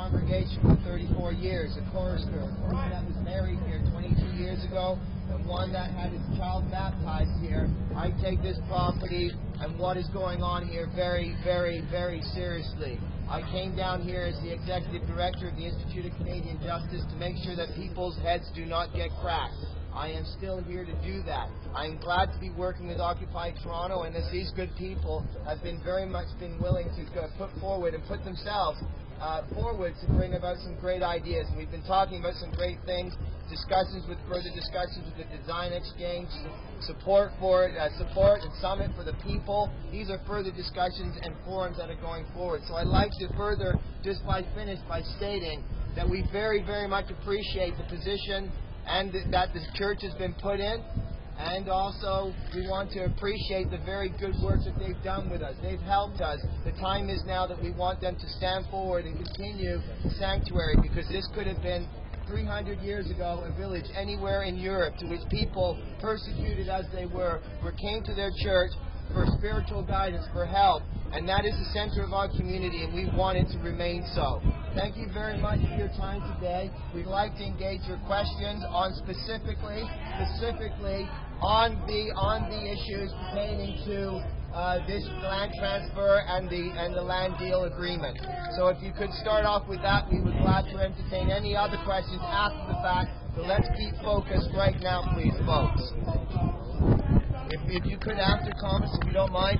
congregation for 34 years, a chorister, one that was married here 22 years ago, and one that had his child baptized here. I take this property and what is going on here very, very, very seriously. I came down here as the Executive Director of the Institute of Canadian Justice to make sure that people's heads do not get cracked. I am still here to do that. I am glad to be working with Occupy Toronto, and as these good people have been very much willing to put forward and put themselves forward to bring about some great ideas. And we've been talking about some great things, further discussions with the Design Exchange, support for it, support and summit for the people. These are further discussions and forums that are going forward. So I'd like to finish by stating that we very, very much appreciate the position and that the church has been put in, and also we want to appreciate the very good work that they've done with us. They've helped us. The time is now that we want them to stand forward and continue the sanctuary, because this could have been 300 years ago a village anywhere in Europe to which people, persecuted as they were, came to their church for spiritual guidance, for help, and that is the center of our community, and we want it to remain so. Thank you very much for your time today. We'd like to engage your questions on specifically on the issues pertaining to this land transfer and the land deal agreement. So if you could start off with that, we would be glad to entertain any other questions after the fact. But let's keep focused right now, please, folks. If you could, after comments, if you don't mind.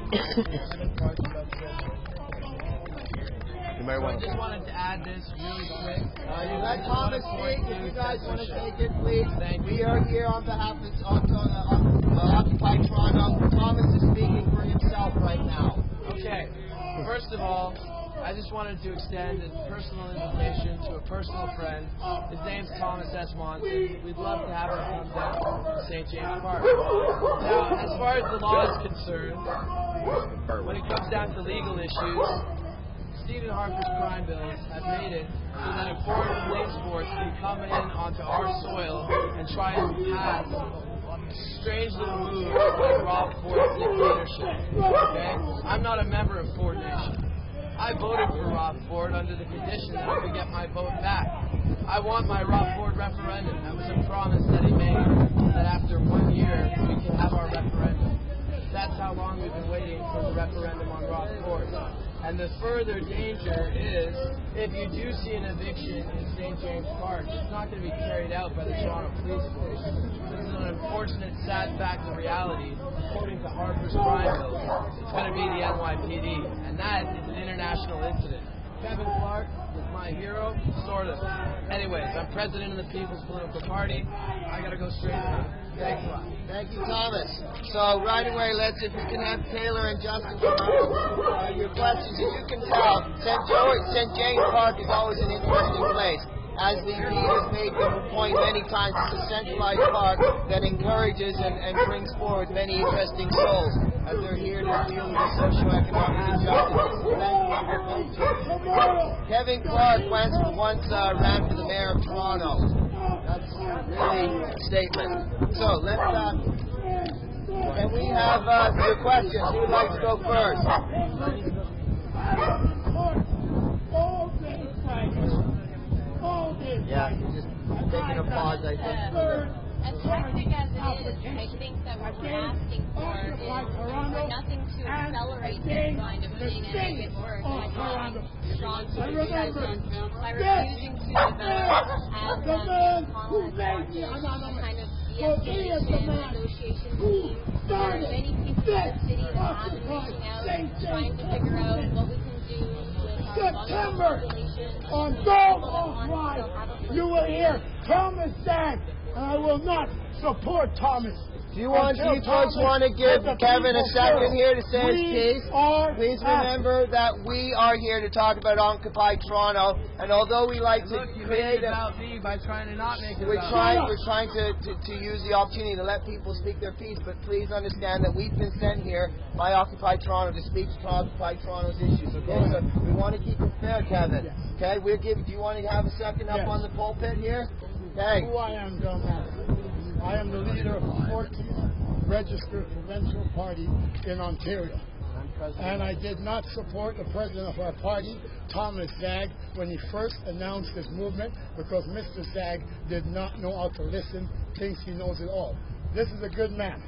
I just wanted to add this really quick. You let Thomas speak. If you guys want to take it, please. We are here on behalf of Occupy Toronto. Thomas is speaking for himself right now. Okay. First of all, I just wanted to extend a personal invitation to a personal friend. His name's Thomas S. Monson. We'd love to have him come down to St. James Park. Now, as far as the law is concerned, when it comes down to legal issues, Stephen Harper's crime bills have made it so that a foreign police force can come in onto our soil and try and pass strange little moves like Rob Ford's dictatorship. Okay? I'm not a member of Ford Nation. I voted for Rob Ford under the condition that I could get my vote back. I want my Rob Ford referendum. That was a promise that he made, that after 1 year we can have our referendum. That's how long we've been waiting for the referendum on Rob Ford. And the further danger is, if you do see an eviction in St. James Park, it's not going to be carried out by the Toronto Police Force. This is an unfortunate, sad fact of reality. According to Harper's crime bills, it's going to be the NYPD. And that is an international incident. Kevin Clark is my hero, sort of. Anyways, I'm president of the People's Political Party. I got to go straight to it. Thanks a lot. Thank you, Thomas. So right away, if we can have Taylor and Justin come up your questions. As you can tell, St. James Park is always an interesting place. As the leader has made the point many times, it's a centralized park that encourages and brings forward many interesting souls as they're here to deal with the socioeconomic injustices. Kevin Clark once ran for the mayor of Toronto. That's really a statement. So let's can we have your questions? Who would like to go first? Yeah, you're just taking a pause, I think. As hectic as it is, I think that what we're asking for is nothing to accelerate this kind of thing and make it worse. And I think Sean should be present by refusing to develop as McConnell has wanted kind of de-escalation negotiation team. There are many people in the city that have been reaching out, trying to figure out what we can do with our population. On Gold Line, you will hear Thomas Sank, and I will not support Thomas. Do you folks want to give Kevin a second here to say his piece? Please remember that we are here to talk about Occupy Toronto, and although we like to create about me by trying to not make it we're trying to use the opportunity to let people speak their piece, but please understand that we've been sent here by Occupy Toronto to speak to Occupy Toronto's issues. Okay, so we want to keep it fair, Kevin. Okay, do you want to have a second up on the pulpit here? Okay. Who I am, don't matter. I am the leader of the 14th registered provincial party in Ontario. And I did not support the president of our party, Thomas Zag, when he first announced this movement, because Mr. Zag did not know how to listen, thinks he knows it all. This is a good man.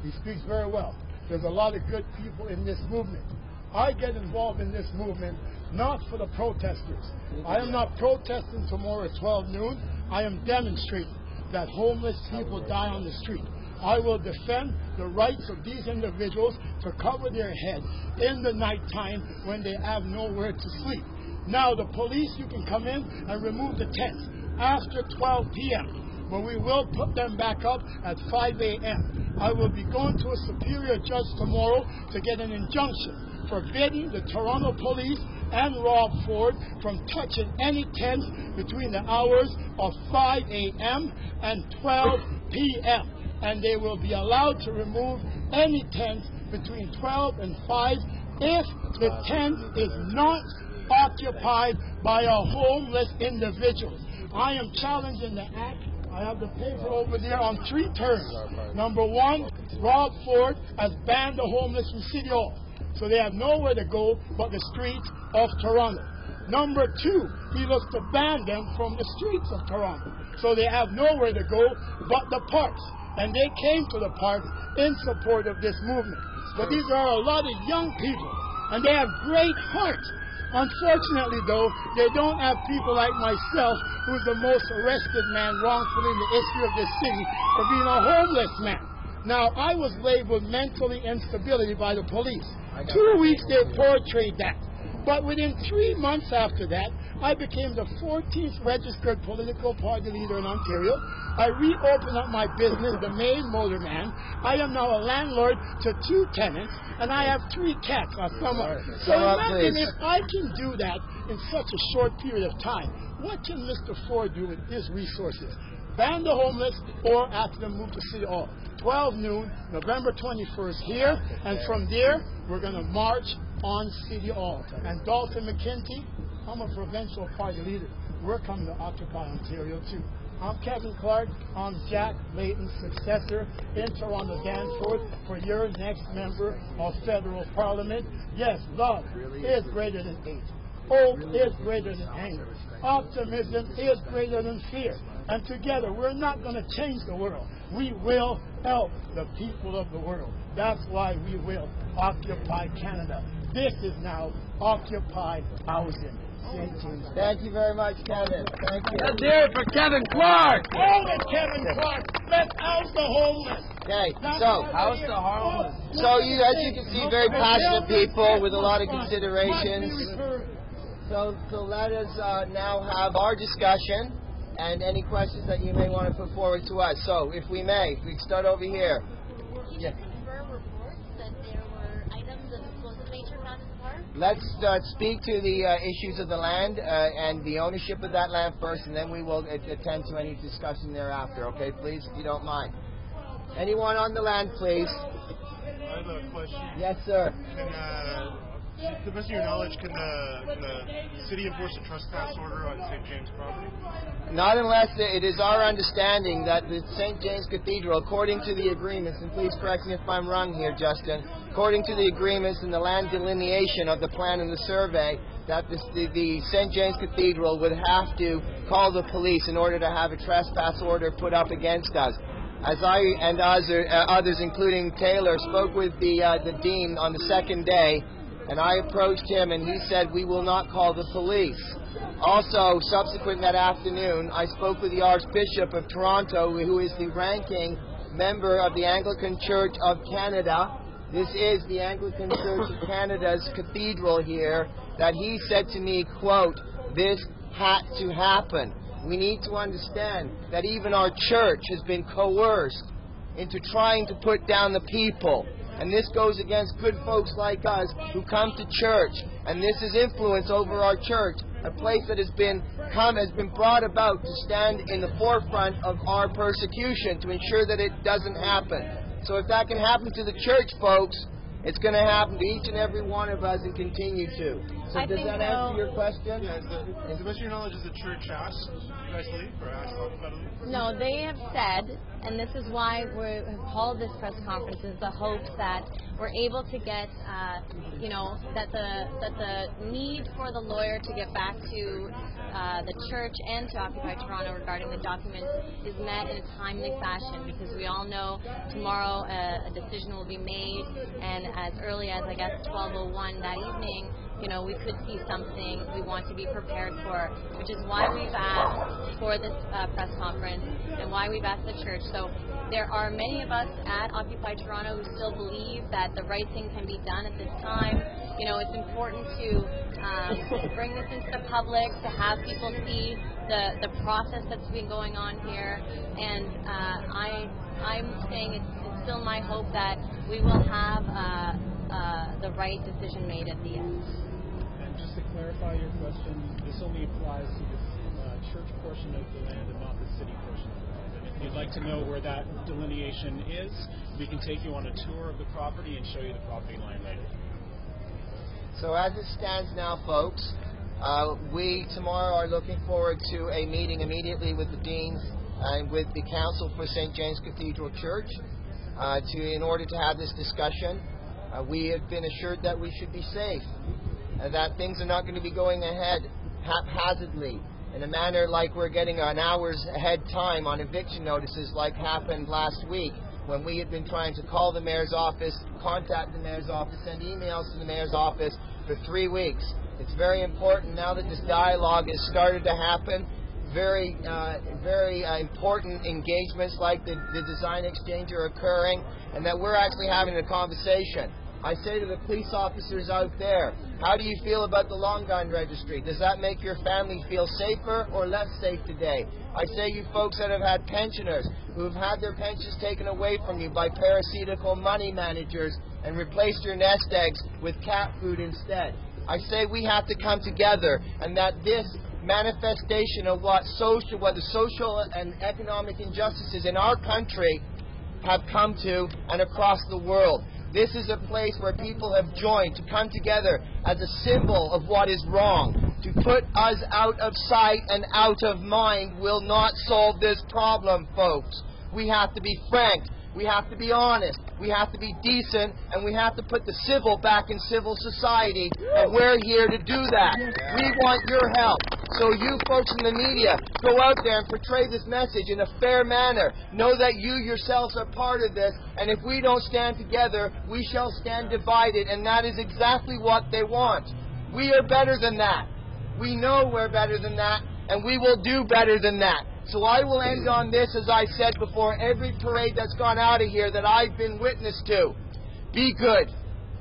He speaks very well. There's a lot of good people in this movement. I get involved in this movement not for the protesters. I am not protesting tomorrow at 12 noon. I am demonstrating that homeless people die on the street. I will defend the rights of these individuals to cover their head in the nighttime when they have nowhere to sleep. Now, the police, you can come in and remove the tents after 12 p.m., but we will put them back up at 5 a.m. I will be going to a superior judge tomorrow to get an injunction forbidding the Toronto police and Rob Ford from touching any tents between the hours of 5 a.m. and 12 p.m. And they will be allowed to remove any tent between 12 and 5 if the tent is not occupied by a homeless individual. I am challenging the act. I have the paper over there on 3 terms. Number 1, Rob Ford has banned the homeless from City Hall, so they have nowhere to go but the streets of Toronto. Number 2, he looks to ban them from the streets of Toronto, so they have nowhere to go but the parks. And they came to the park in support of this movement. But these are a lot of young people, and they have great hearts. Unfortunately, though, they don't have people like myself, who's the most arrested man wrongfully in the history of this city, for being a homeless man. Now, I was labeled mentally instability by the police. 2 weeks they portrayed that. But within 3 months after that, I became the 14th registered political party leader in Ontario. I reopened up my business, the Main Motorman. I am now a landlord to 2 tenants, and I have 3 cats. So imagine if I can do that in such a short period of time. What can Mr. Ford do with his resources? Ban the homeless or ask them to move to City Hall. 12 noon, November 21st here, and from there, we're going to march on City Hall. And Dalton McKenty, I'm a provincial party leader. We're coming to occupy Ontario too. I'm Kevin Clark. I'm Jack Layton's successor in Toronto Danforth for your next member of federal parliament. Yes, love is greater than hate. Hope is greater than anger. Optimism is greater than fear. And together, we're not going to change the world. We will help the people of the world. That's why we will occupy Canada. This is now Occupy Housing. Thank you very much, Kevin. Thank you. Let's hear it for Kevin Clark. Hold it, Kevin Clark. Let's house the homeless. Okay, so House the homeless. So you, as you can see, very passionate people with a lot of considerations. So let us now have our discussion and any questions that you may want to put forward to us. So if we may, we start over here. Yeah. Let's speak to the issues of the land and the ownership of that land first, and then we will attend to any discussion thereafter. Okay, please, if you don't mind. Anyone on the land, please? I have a question. Yes, sir. To the best of your knowledge, can the city enforce a trespass order on St. James property? Not unless it is our understanding that the St. James Cathedral, according to the agreements, and please correct me if I'm wrong here, Justin, according to the agreements and the land delineation of the plan and the survey, that the St. James Cathedral would have to call the police in order to have a trespass order put up against us. As I and others, including Taylor, spoke with the dean on the second day, and I approached him, and he said, we will not call the police. Also, subsequent that afternoon, I spoke with the Archbishop of Toronto, who is the ranking member of the Anglican Church of Canada. This is the Anglican Church of Canada's cathedral here, that he said to me, quote, this had to happen. We need to understand that even our church has been coerced into trying to put down the people. And this goes against good folks like us who come to church. And this is influence over our church, a place that has been brought about to stand in the forefront of our persecution to ensure that it doesn't happen. So if that can happen to the church, folks, It's going to happen to each and every one of us and continue to. So I does think that so. answer your question? Yeah, to the best of your knowledge, is the church asked you guys to leave, or asked Occupy to leave? No, they have said, and this is why we have called this press conference, is the hopes that we're able to get, that the need for the lawyer to get back to the church and to Occupy Toronto regarding the documents is met in a timely fashion, because we all know tomorrow a decision will be made, and as early as, I guess, 12:01 that evening, we could see something we want to be prepared for, which is why we've asked for this press conference and why we've asked the church. So there are many of us at Occupy Toronto who still believe that the right thing can be done at this time. It's important to bring this into the public, to have people see the process that's been going on here, and I'm saying it's still my hope that we will have the right decision made at the end. And just to clarify your question, this only applies to the church portion of the land and not the city portion of the land. And if you'd like to know where that delineation is, we can take you on a tour of the property and show you the property line later. So as it stands now, folks, we tomorrow are looking forward to a meeting immediately with the deans and with the council for St. James Cathedral Church in order to have this discussion. We have been assured that we should be safe, that things are not going to be going ahead haphazardly in a manner like we're getting an hour's ahead time on eviction notices like happened last week when we had been trying to call the mayor's office, contact the mayor's office, send emails to the mayor's office for 3 weeks. It's very important now that this dialogue has started to happen. Very important engagements like the design exchange are occurring, and that we're actually having a conversation. I say to the police officers out there, how do you feel about the long gun registry? Does that make your family feel safer or less safe today? I say you folks that have had pensioners who have had their pensions taken away from you by parasitical money managers and replaced your nest eggs with cat food instead. I say we have to come together, and that this manifestation of what the social and economic injustices in our country have come to and across the world. This is a place where people have joined to come together as a symbol of what is wrong. To put us out of sight and out of mind will not solve this problem, folks. We have to be frank. We have to be honest. We have to be decent, and we have to put the civil back in civil society, and we're here to do that. We want your help. So you folks in the media, go out there and portray this message in a fair manner. Know that you yourselves are part of this, and if we don't stand together, we shall stand divided, and that is exactly what they want. We are better than that. We know we're better than that, and we will do better than that. So I will end on this, as I said before, every parade that's gone out of here that I've been witness to. Be good,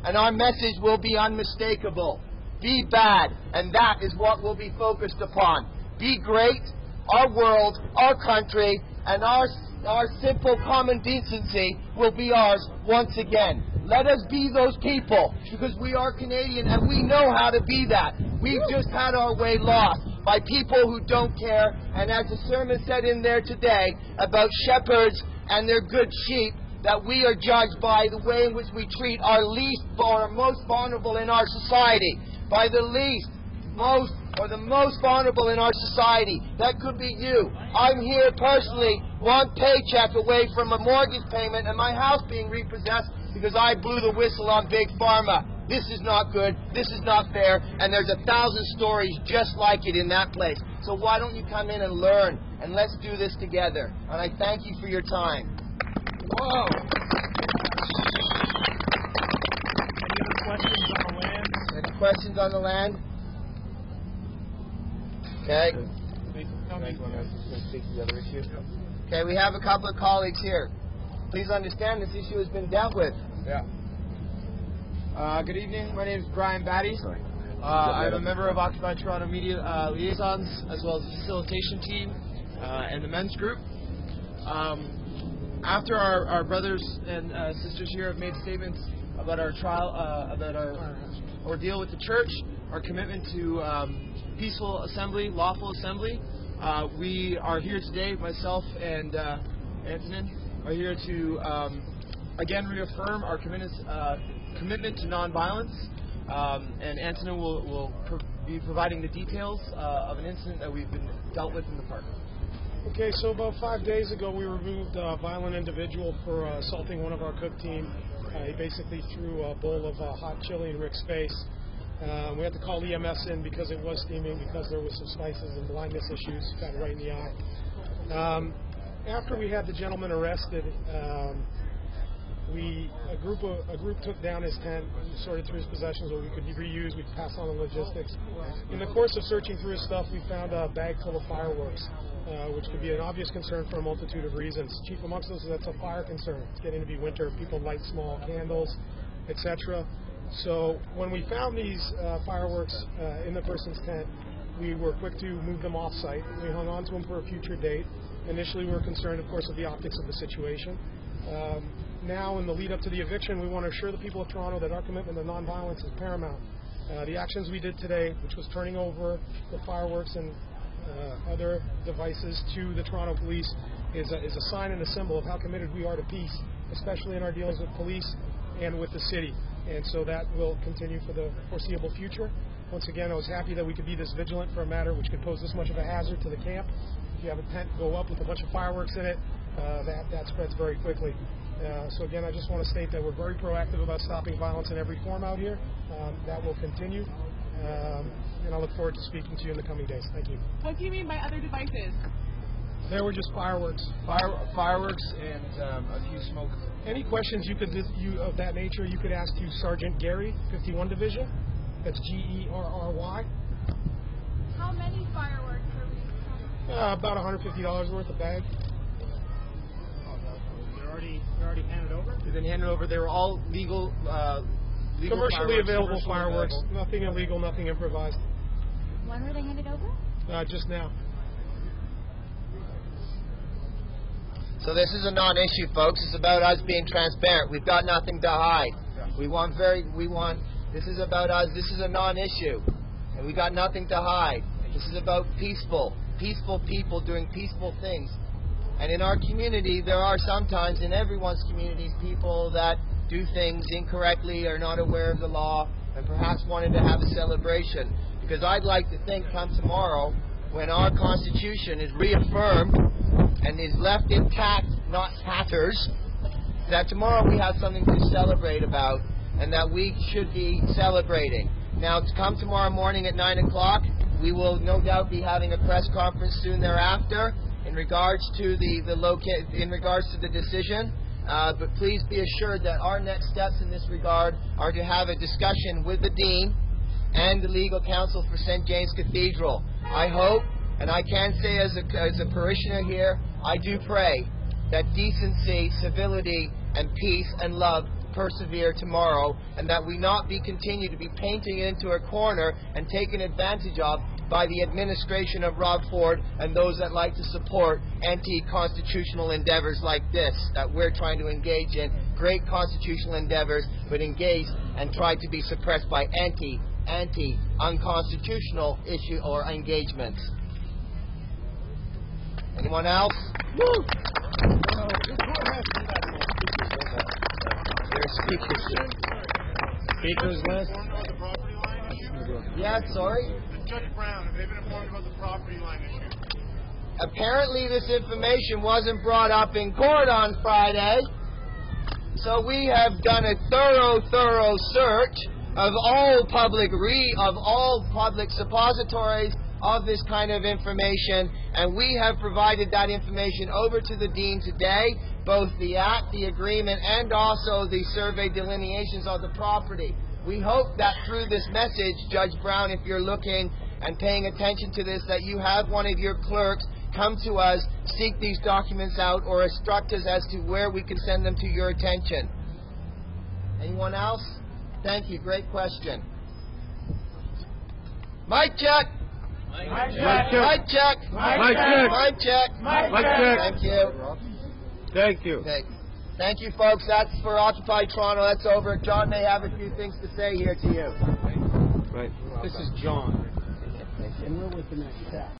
and our message will be unmistakable. Be bad, and that is what we'll be focused upon. Be great, our world, our country, and our simple common decency will be ours once again. Let us be those people, because we are Canadian and we know how to be that. We've just had our way lost by people who don't care, and as the sermon said in there today about shepherds and their good sheep, that we are judged by the way in which we treat our least or most vulnerable in our society. By the least, most, or the most vulnerable in our society. That could be you. I'm here personally, one paycheck away from a mortgage payment and my house being repossessed because I blew the whistle on Big Pharma. This is not good, this is not fair, and there's 1,000 stories just like it in that place. So why don't you come in and learn, and let's do this together. And I thank you for your time. Whoa! Any questions on the land? Okay. Okay, we have a couple of colleagues here. Please understand this issue has been dealt with. Yeah. Good evening. My name is Brian Batty. I'm a member of Occupy Toronto Media Liaisons, as well as the facilitation team and the men's group. After our brothers and sisters here have made statements about our trial, about our ordeal with the church, our commitment to peaceful assembly, lawful assembly, we are here today, myself and Antonin, are here to again reaffirm our commitment commitment to nonviolence, and Antonin will be providing the details of an incident that we've been dealt with in the park. Okay, so about 5 days ago we removed a violent individual for assaulting one of our cook team. He basically threw a bowl of hot chili in Rick's face. We had to call EMS in because it was steaming, because there was some spices and blindness issues, got right in the eye. After we had the gentleman arrested, a group took down his tent, sorted through his possessions, what we could reuse, we could pass on the logistics. In the course of searching through his stuff, we found a bag full of fireworks, which could be an obvious concern for a multitude of reasons. Chief amongst those is that's a fire concern. It's getting to be winter, people light small candles, etc. So when we found these fireworks in the person's tent, we were quick to move them off-site. We hung on to them for a future date. Initially, we were concerned, of course, with the optics of the situation. Now, in the lead up to the eviction, we want to assure the people of Toronto that our commitment to nonviolence is paramount. The actions we did today, which was turning over the fireworks and other devices to the Toronto police, is a sign and a symbol of how committed we are to peace, especially in our dealings with police and with the city. And so that will continue for the foreseeable future. Once again, I was happy that we could be this vigilant for a matter which could pose this much of a hazard to the camp. If you have a tent go up with a bunch of fireworks in it, that spreads very quickly. So again, I just want to state that we're very proactive about stopping violence in every form out here. That will continue. And I look forward to speaking to you in the coming days. Thank you. What do you mean by other devices? They were just fireworks. Fireworks and a few smoke. Any questions of that nature, you could ask to Sergeant Gary, 51 Division. That's Gerry. How many fireworks are we talking? About $150 worth a bag. They're already handed over? They've been handed over. They were all legal commercially available commercially fireworks. available. Nothing illegal, nothing improvised. When were they handed over? Just now. So this is a non-issue, folks. It's about us being transparent. We've got nothing to hide. This is about us. This is a non-issue, and we got nothing to hide. This is about peaceful people doing peaceful things. And in our community, there are sometimes, in everyone's communities, people that do things incorrectly, are not aware of the law, and perhaps wanted to have a celebration. Because I'd like to think come tomorrow, when our Constitution is reaffirmed and is left intact, not tatters, that tomorrow we have something to celebrate about, and that we should be celebrating. Now, to come tomorrow morning at 9 o'clock, we will no doubt be having a press conference soon thereafter in regards to the decision. But please be assured that our next steps in this regard are to have a discussion with the Dean and the legal counsel for St. James Cathedral. I hope, and I can say as a parishioner here, I do pray that decency, civility, and peace and love persevere tomorrow, and that we not be continued to be painting into a corner and taken advantage of by the administration of Rob Ford and those that like to support anti-constitutional endeavors like this that we're trying to engage in. Great constitutional endeavors, but engaged and tried to be suppressed by anti-unconstitutional issue or engagements. Anyone else? Woo! Speakers list. Yeah, sorry? Judge Brown, have they been informed about the property line issue? Apparently this information wasn't brought up in court on Friday, so we have done a thorough search of all public suppositories of this kind of information, and we have provided that information over to the Dean today, both the act, the agreement, and also the survey delineations of the property. We hope that through this message, Judge Brown, if you're looking and paying attention to this, that you have one of your clerks come to us, seek these documents out, or instruct us as to where we can send them to your attention. Anyone else? Thank you. Great question. Mic check. Mic Mic check. Mic check. Mic check. Mic check. Thank you. Thank you. Okay. Thank you, folks. That's for Occupy Toronto. That's over. John may have a few things to say here to you. Right. This is John. And we're with the next step.